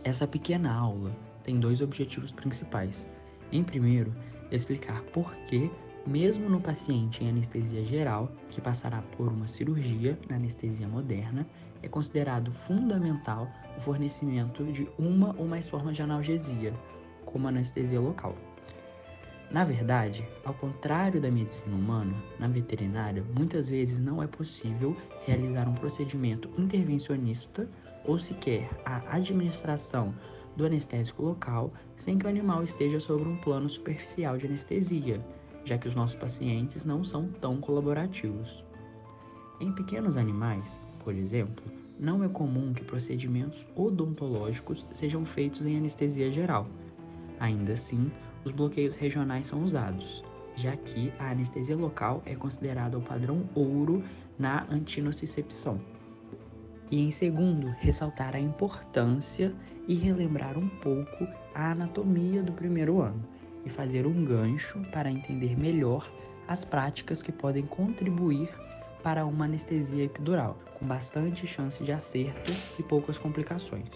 Essa pequena aula tem dois objetivos principais. Em primeiro, explicar por que, mesmo no paciente em anestesia geral, que passará por uma cirurgia na anestesia moderna, é considerado fundamental o fornecimento de uma ou mais formas de analgesia, como a anestesia local. Na verdade, ao contrário da medicina humana, na veterinária, muitas vezes não é possível realizar um procedimento intervencionista ou sequer a administração do anestésico local sem que o animal esteja sobre um plano superficial de anestesia, já que os nossos pacientes não são tão colaborativos. Em pequenos animais, por exemplo, não é comum que procedimentos odontológicos sejam feitos em anestesia geral. Ainda assim, os bloqueios regionais são usados, já que a anestesia local é considerada o padrão ouro na antinocicepção. E em segundo, ressaltar a importância e relembrar um pouco a anatomia do primeiro ano e fazer um gancho para entender melhor as práticas que podem contribuir para uma anestesia epidural, com bastante chance de acerto e poucas complicações.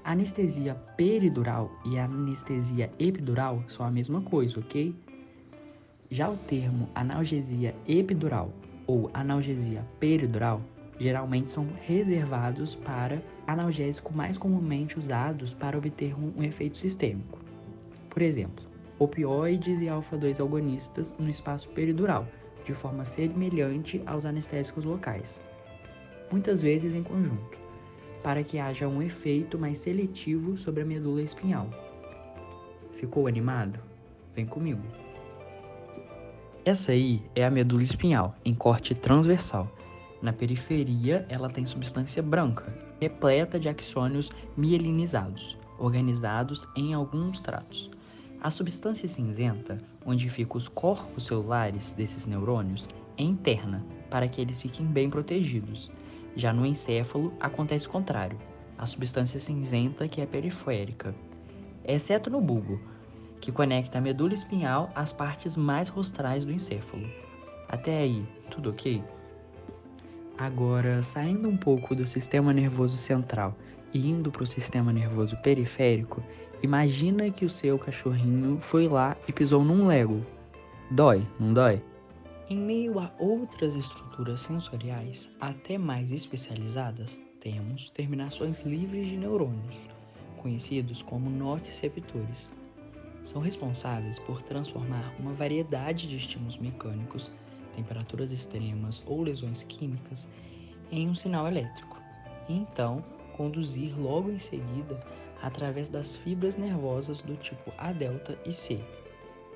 A anestesia peridural e a anestesia epidural são a mesma coisa, ok? Já o termo analgesia epidural ou analgesia peridural geralmente são reservados para analgésicos mais comumente usados para obter um efeito sistêmico. Por exemplo, opioides e alfa-2 agonistas no espaço peridural, de forma semelhante aos anestésicos locais, muitas vezes em conjunto, para que haja um efeito mais seletivo sobre a medula espinhal. Ficou animado? Vem comigo! Essa aí é a medula espinhal, em corte transversal. Na periferia, ela tem substância branca, repleta de axônios mielinizados, organizados em alguns tratos. A substância cinzenta, onde ficam os corpos celulares desses neurônios, é interna, para que eles fiquem bem protegidos. Já no encéfalo, acontece o contrário, a substância cinzenta que é periférica, exceto no bulbo, que conecta a medula espinhal às partes mais rostrais do encéfalo. Até aí, tudo ok? Agora, saindo um pouco do sistema nervoso central e indo para o sistema nervoso periférico, imagina que o seu cachorrinho foi lá e pisou num Lego. Dói, não dói? Em meio a outras estruturas sensoriais, até mais especializadas, temos terminações livres de neurônios, conhecidos como nociceptores. São responsáveis por transformar uma variedade de estímulos mecânicos, temperaturas extremas ou lesões químicas em um sinal elétrico, e então conduzir logo em seguida através das fibras nervosas do tipo A delta e C,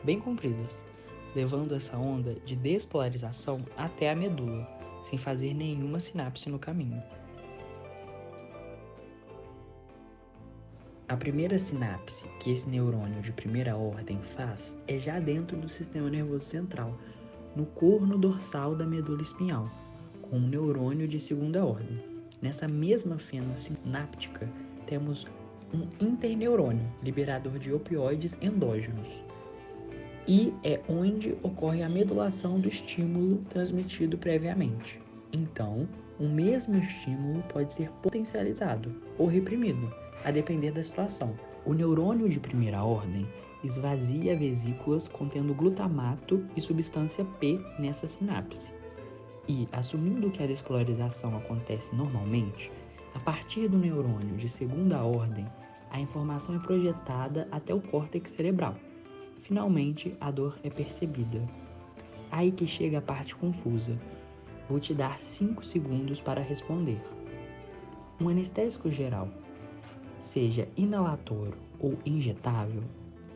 bem compridas, levando essa onda de despolarização até a medula, sem fazer nenhuma sinapse no caminho. A primeira sinapse que esse neurônio de primeira ordem faz é já dentro do sistema nervoso central, no corno dorsal da medula espinhal, com um neurônio de segunda ordem. Nessa mesma fenda sináptica, temos um interneurônio, liberador de opioides endógenos, e é onde ocorre a medulação do estímulo transmitido previamente. Então, o mesmo estímulo pode ser potencializado ou reprimido, a depender da situação. O neurônio de primeira ordem esvazia vesículas contendo glutamato e substância P nessa sinapse. E, assumindo que a despolarização acontece normalmente, a partir do neurônio de segunda ordem, a informação é projetada até o córtex cerebral. Finalmente, a dor é percebida. Aí que chega a parte confusa. Vou te dar 5 segundos para responder. Um anestésico geral, seja inalatório ou injetável,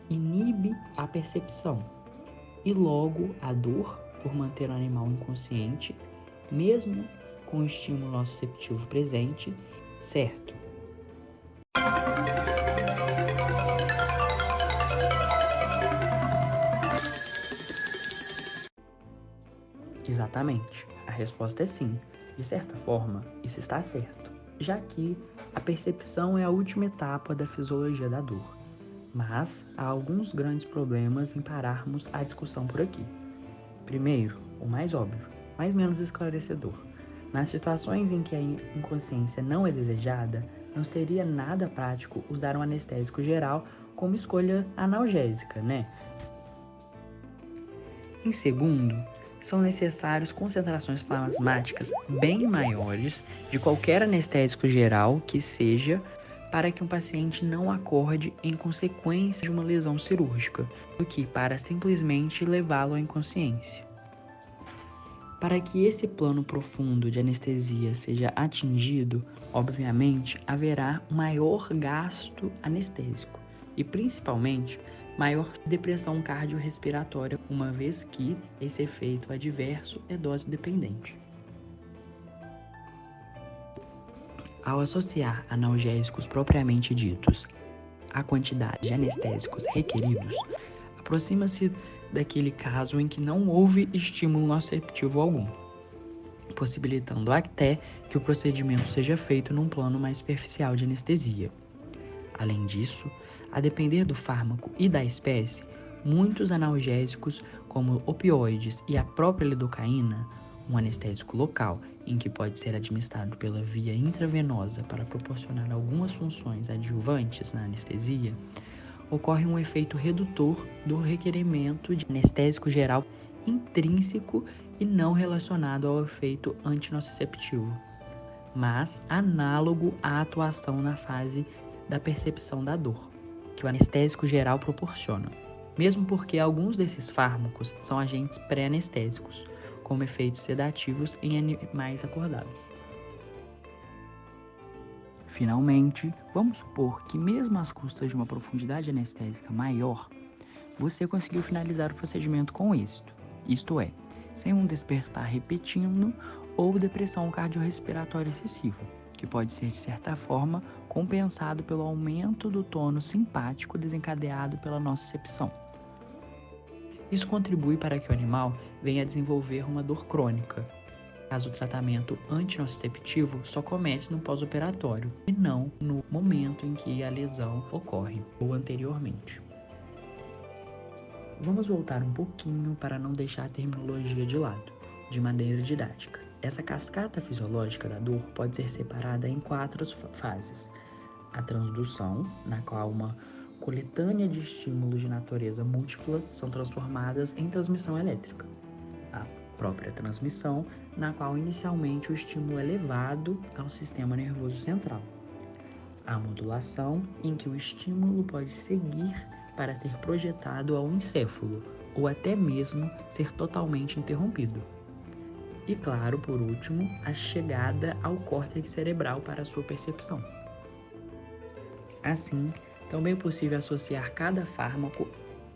inibe a percepção e logo a dor por manter o animal inconsciente, mesmo com o estímulo nociceptivo presente, certo? Exatamente, a resposta é sim. De certa forma, isso está certo, já que a percepção é a última etapa da fisiologia da dor. Mas há alguns grandes problemas em pararmos a discussão por aqui. Primeiro, o mais óbvio, mas menos esclarecedor. Nas situações em que a inconsciência não é desejada, não seria nada prático usar um anestésico geral como escolha analgésica, né? Em segundo, são necessárias concentrações plasmáticas bem maiores de qualquer anestésico geral que seja, para que um paciente não acorde em consequência de uma lesão cirúrgica, do que para simplesmente levá-lo à inconsciência. Para que esse plano profundo de anestesia seja atingido, obviamente haverá maior gasto anestésico e, principalmente, maior depressão cardiorrespiratória, uma vez que esse efeito adverso é dose dependente. Ao associar analgésicos propriamente ditos à quantidade de anestésicos requeridos, aproxima-se daquele caso em que não houve estímulo noceptivo algum, possibilitando até que o procedimento seja feito num plano mais superficial de anestesia. Além disso, a depender do fármaco e da espécie, muitos analgésicos, como opioides e a própria lidocaína, um anestésico local, em que pode ser administrado pela via intravenosa para proporcionar algumas funções adjuvantes na anestesia, ocorre um efeito redutor do requerimento de anestésico geral intrínseco e não relacionado ao efeito antinociceptivo, mas análogo à atuação na fase da percepção da dor, que o anestésico geral proporciona, mesmo porque alguns desses fármacos são agentes pré-anestésicos, como efeitos sedativos em animais acordados. Finalmente, vamos supor que mesmo às custas de uma profundidade anestésica maior, você conseguiu finalizar o procedimento com êxito, isto é, sem um despertar repetindo ou depressão cardiorrespiratória excessiva, que pode ser, de certa forma, compensado pelo aumento do tônus simpático desencadeado pela nocicepção. Isso contribui para que o animal venha a desenvolver uma dor crônica, caso o tratamento antinociceptivo só comece no pós-operatório e não no momento em que a lesão ocorre ou anteriormente. Vamos voltar um pouquinho para não deixar a terminologia de lado, de maneira didática. Essa cascata fisiológica da dor pode ser separada em 4 fases. A transdução, na qual uma coletânea de estímulos de natureza múltipla são transformadas em transmissão elétrica. A própria transmissão, na qual inicialmente o estímulo é levado ao sistema nervoso central. A modulação, em que o estímulo pode seguir para ser projetado ao encéfalo, ou até mesmo ser totalmente interrompido. E claro, por último, a chegada ao córtex cerebral para sua percepção. Assim, também é possível associar cada fármaco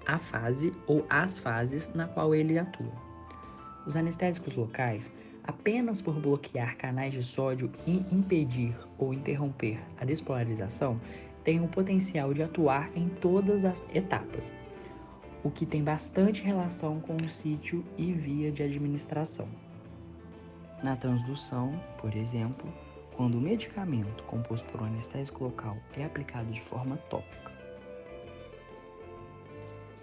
à fase ou às fases na qual ele atua. Os anestésicos locais, apenas por bloquear canais de sódio e impedir ou interromper a despolarização, têm o potencial de atuar em todas as etapas, o que tem bastante relação com o sítio e via de administração. Na transdução, por exemplo, quando o medicamento composto por um anestésico local é aplicado de forma tópica.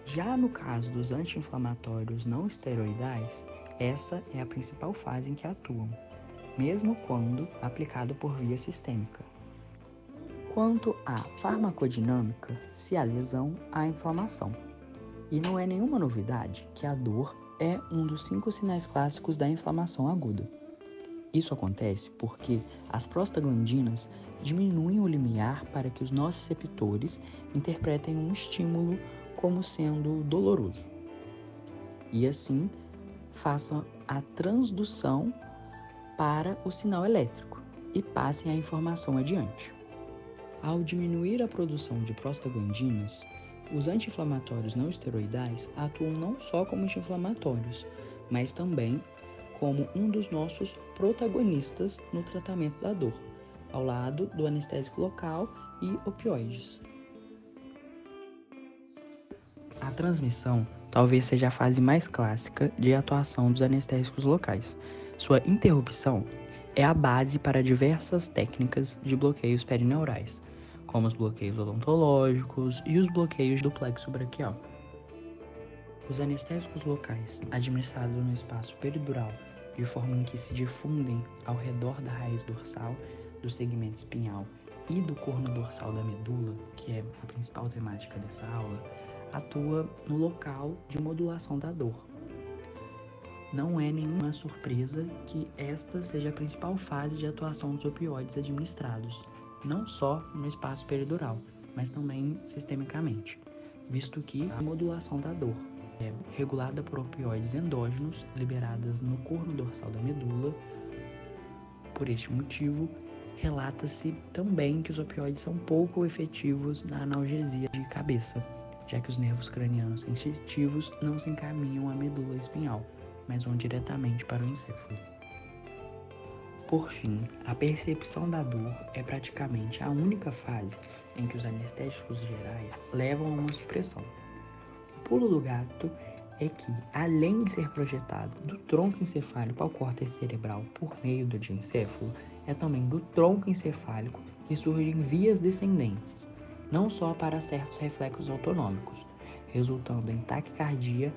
Já no caso dos anti-inflamatórios não esteroidais, essa é a principal fase em que atuam, mesmo quando aplicado por via sistêmica. Quanto à farmacodinâmica, se há lesão, há inflamação. E não é nenhuma novidade que a dor é um dos 5 sinais clássicos da inflamação aguda. Isso acontece porque as prostaglandinas diminuem o limiar para que os nociceptores interpretem um estímulo como sendo doloroso. E assim, façam a transdução para o sinal elétrico e passem a informação adiante. Ao diminuir a produção de prostaglandinas, os anti-inflamatórios não esteroidais atuam não só como anti-inflamatórios, mas também como um dos nossos protagonistas no tratamento da dor, ao lado do anestésico local e opioides. A transmissão talvez seja a fase mais clássica de atuação dos anestésicos locais. Sua interrupção é a base para diversas técnicas de bloqueios perineurais, como os bloqueios odontológicos e os bloqueios do plexo braquial. Os anestésicos locais, administrados no espaço peridural, de forma em que se difundem ao redor da raiz dorsal, do segmento espinhal e do corno dorsal da medula, que é a principal temática dessa aula, atua no local de modulação da dor. Não é nenhuma surpresa que esta seja a principal fase de atuação dos opioides administrados, não só no espaço peridural, mas também sistemicamente, visto que a modulação da dor é regulada por opioides endógenos liberadas no corno dorsal da medula. Por este motivo, relata-se também que os opioides são pouco efetivos na analgesia de cabeça, já que os nervos cranianos sensitivos não se encaminham à medula espinhal, mas vão diretamente para o encéfalo. Por fim, a percepção da dor é praticamente a única fase em que os anestésicos gerais levam a uma supressão. O pulo do gato é que, além de ser projetado do tronco encefálico ao córtex cerebral por meio do diencéfalo, é também do tronco encefálico que surgem vias descendentes, não só para certos reflexos autonômicos, resultando em taquicardia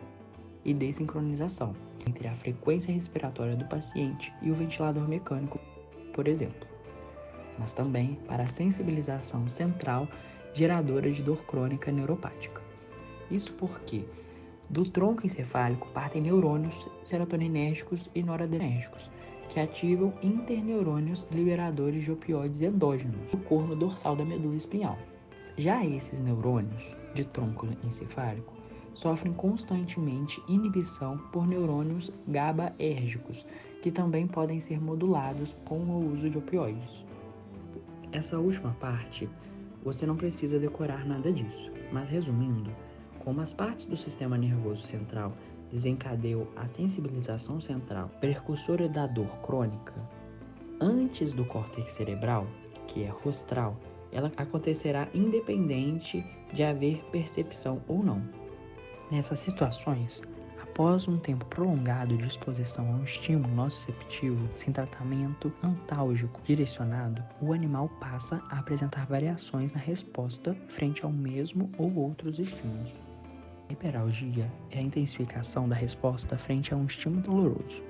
e desincronização entre a frequência respiratória do paciente e o ventilador mecânico, por exemplo, mas também para a sensibilização central geradora de dor crônica neuropática. Isso porque do tronco encefálico partem neurônios serotoninérgicos e noradrenérgicos, que ativam interneurônios liberadores de opioides endógenos no corno dorsal da medula espinhal. Já esses neurônios de tronco encefálico sofrem constantemente inibição por neurônios GABAérgicos, que também podem ser modulados com o uso de opioides. Essa última parte, você não precisa decorar nada disso, mas resumindo, como as partes do sistema nervoso central desencadeiam a sensibilização central precursora da dor crônica, antes do córtex cerebral, que é rostral, ela acontecerá independente de haver percepção ou não. Nessas situações, após um tempo prolongado de exposição a um estímulo nociceptivo sem tratamento antálgico direcionado, o animal passa a apresentar variações na resposta frente ao mesmo ou outros estímulos. A hiperalgia é a intensificação da resposta frente a um estímulo doloroso,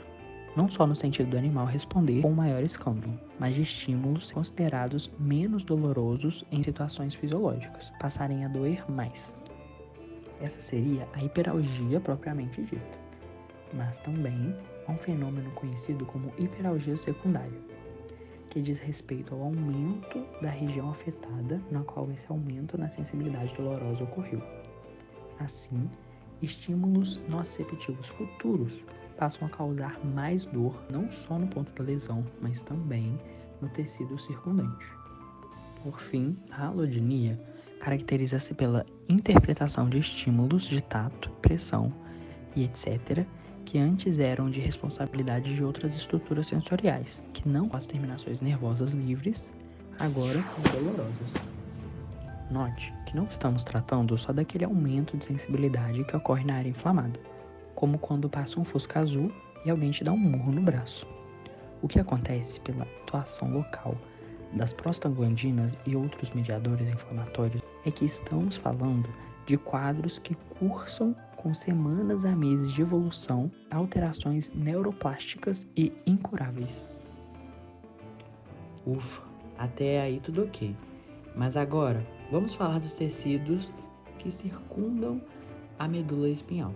não só no sentido do animal responder com maior escândalo, mas de estímulos considerados menos dolorosos em situações fisiológicas, passarem a doer mais. Essa seria a hiperalgia propriamente dita, mas também há um fenômeno conhecido como hiperalgia secundária, que diz respeito ao aumento da região afetada na qual esse aumento na sensibilidade dolorosa ocorreu. Assim, estímulos nociceptivos futuros passam a causar mais dor não só no ponto da lesão, mas também no tecido circundante. Por fim, a alodinia caracteriza-se pela interpretação de estímulos de tato, pressão e etc., que antes eram de responsabilidade de outras estruturas sensoriais, que não as terminações nervosas livres, agora são dolorosas. Note que não estamos tratando só daquele aumento de sensibilidade que ocorre na área inflamada, como quando passa um fusca azul e alguém te dá um murro no braço. O que acontece pela atuação local das prostaglandinas e outros mediadores inflamatórios é que estamos falando de quadros que cursam com semanas a meses de evolução, alterações neuroplásticas e incuráveis. Ufa, até aí tudo ok. Mas agora, vamos falar dos tecidos que circundam a medula espinhal.